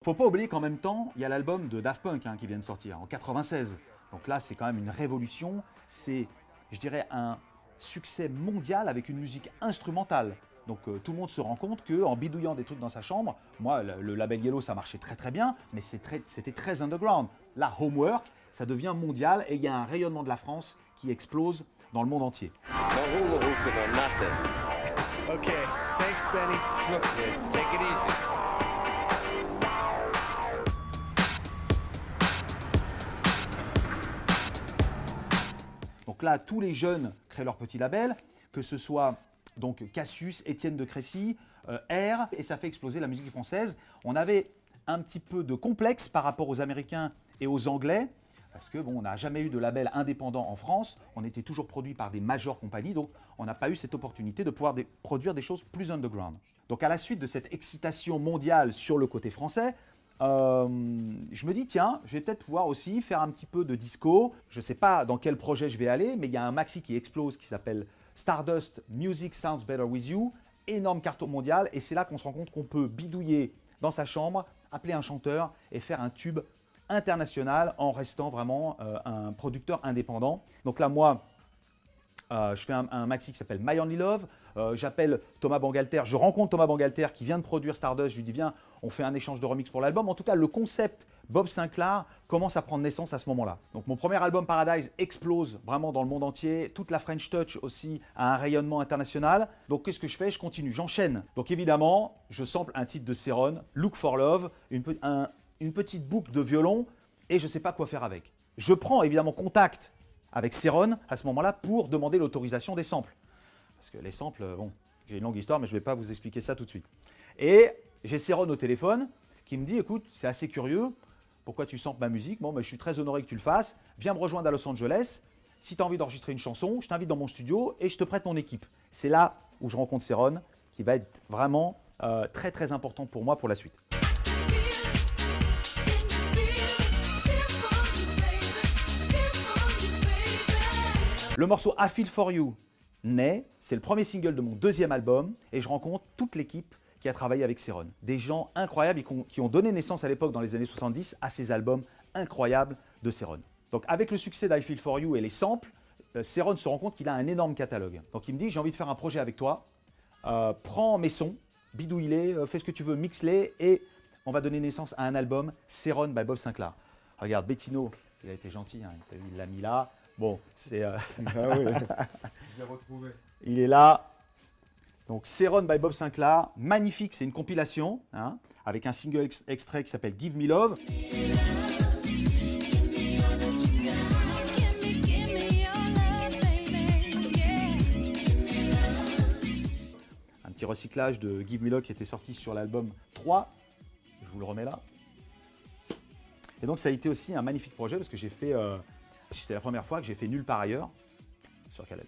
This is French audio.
Faut pas oublier qu'en même temps, il y a l'album de Daft Punk qui vient de sortir en 96. Donc là, c'est quand même une révolution. C'est, je dirais, un succès mondial avec une musique instrumentale. Donc tout le monde se rend compte qu'en bidouillant des trucs dans sa chambre, moi, le label Yellow, ça marchait très très bien, mais c'était très underground. Là, Homework, ça devient mondial et il y a un rayonnement de la France qui explose dans le monde entier. Okay, thanks, Benny. Look, take it easy. Donc là, tous les jeunes créent leur petit label, que ce soit donc Cassius, Étienne de Crécy, R, et ça fait exploser la musique française. On avait un petit peu de complexe par rapport aux Américains et aux Anglais, parce que bon, on n'a jamais eu de label indépendant en France, on était toujours produit par des major compagnies, donc on n'a pas eu cette opportunité de pouvoir produire des choses plus underground. Donc à la suite de cette excitation mondiale sur le côté français, je me dis tiens, je vais peut-être pouvoir aussi faire un petit peu de disco. Je ne sais pas dans quel projet je vais aller, mais il y a un maxi qui explose qui s'appelle Stardust Music Sounds Better With You, énorme carton mondial, et c'est là qu'on se rend compte qu'on peut bidouiller dans sa chambre, appeler un chanteur et faire un tube international en restant vraiment un producteur indépendant. Donc là, moi, je fais un maxi qui s'appelle My Only Love. J'appelle Thomas Bangalter, je rencontre Thomas Bangalter qui vient de produire Stardust. Je lui dis viens, on fait un échange de remix pour l'album. En tout cas, le concept Bob Sinclar commence à prendre naissance à ce moment-là. Donc mon premier album Paradise explose vraiment dans le monde entier. Toute la French Touch aussi a un rayonnement international. Donc qu'est-ce que je fais? Je continue, j'enchaîne. Donc évidemment, je sample un titre de Céron, Look for Love, une petite boucle de violon et je ne sais pas quoi faire avec. Je prends évidemment contact avec Céron à ce moment-là pour demander l'autorisation des samples. Parce que les samples, bon, j'ai une longue histoire, mais je ne vais pas vous expliquer ça tout de suite. Et j'ai Céron au téléphone qui me dit, écoute, c'est assez curieux, pourquoi tu samples ma musique? Bon, ben, je suis très honoré que tu le fasses, viens me rejoindre à Los Angeles. Si tu as envie d'enregistrer une chanson, je t'invite dans mon studio et je te prête mon équipe. C'est là où je rencontre Céron, qui va être vraiment très très important pour moi pour la suite. Le morceau I Feel For You naît, c'est le premier single de mon deuxième album et je rencontre toute l'équipe qui a travaillé avec Céron. Des gens incroyables qui ont donné naissance à l'époque dans les années 70 à ces albums incroyables de Céron. Donc avec le succès d'I Feel For You et les samples, Céron se rend compte qu'il a un énorme catalogue. Donc il me dit j'ai envie de faire un projet avec toi, prends mes sons, bidouille-les, fais ce que tu veux, mixe-les et on va donner naissance à un album Céron by Bob Sinclar. Regarde, Bettino, il a été gentil, hein, il l'a mis là. Bon, c'est. Ah oui, je l'ai retrouvé. Il est là. Donc, Céron by Bob Sinclar, magnifique, c'est une compilation avec un single extrait qui s'appelle Give Me Love. Un petit recyclage de Give Me Love qui était sorti sur l'album 3. Je vous le remets là. Et donc, ça a été aussi un magnifique projet parce que j'ai fait. C'est la première fois que j'ai fait Nulle part ailleurs sur Canal+.